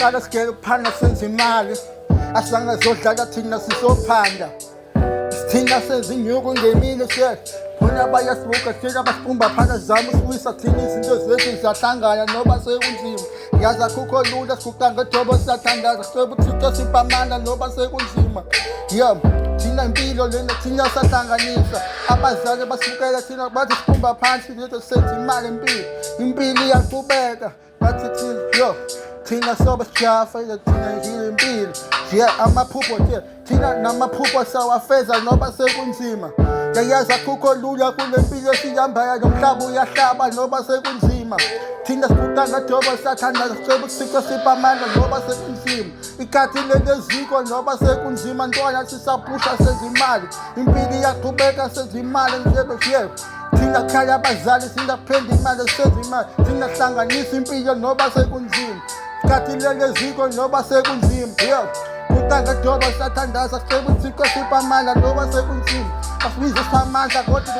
siqala sigele ukuphanda senza imali asangazodlala thina sisophanda thina senza inyuku ngemini khona bayasibuka thina basibumba phana zama usiwisa thina izinto zethu zahlangana noba sekunzima yazi akukho lula siguqa ngedobo siyathandaza siceba uthixo sipha amandla noba sekunzima thina impilo lena thina sahlanganisa abazali basibukela thina bathi sibumba phansi letho senza imali impilo iyaqhubeka bathi thina sobe sijafa thina ngile impilo amaphupho thina namaphupho sawafeza noba sekunzima yayazi akukho lula kule mpilo sihambayo nomhlaba uyahlaba noba sekunzima thina siguqa ngedobo siyathandaza siceba uthixo sipha amandla noba sekunzima ikhathi leleziko noba sekunzima ntwana sisapusha senza imali impilo iyaqhubeka senza imali thina khaya abazali singaphenda imali senza imali thina hlanganisa impilo noba sekunzima ikhathi leleziko noba sekunzima guqa ngedobo siyathandaza siceba uthixo sipha amandla noba sekunzima asibize samandla kodwa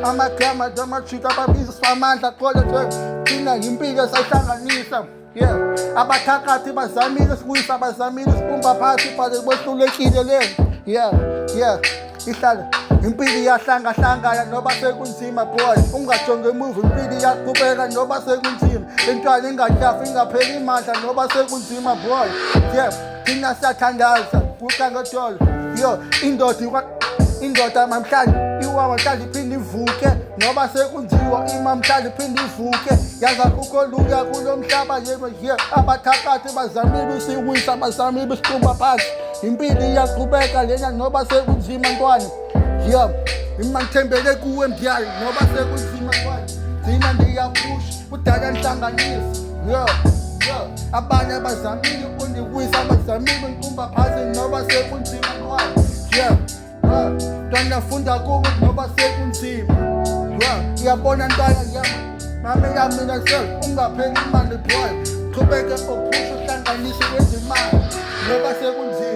amagama amajika ababize samandla kodwa thina impilo sayihlanganisa abathakathi bazamile siwisa bazamile sibumba phansi phale kwehlulekile lena ihlala impilo iyahlangahlangana noba sekunzima boy ungajonge emuva impilo iyaqhubeka noba sekunzima intwana ingahlafi ingapheli imandla noba sekunzima boy thina siyathandaza guqa ngedolo indoda mamhlanje iwamhlanje iphinde ivuke noba sekunziwa imamhlanje iphinde ivuke yazi akukho lula kulo mhlaba abathakathi bazamile usiwisa bazamile isiqumba phansi impilo iyaqhubeka lena noba sekunzima ntwana imangithembele kuwe mdiyali noba sekunzima ntwana thina ndiyaphusha kudala nhlanganisa abanye bazamile ukundiwisa abazamile unqumba phansi noba sekunzima ntwana ntwana funda kuwe noba sekunzima uyabona ntwana mamela mina ungapheli imali boy qhubeke uphusha uhlanganise kwezimali noba sekunzima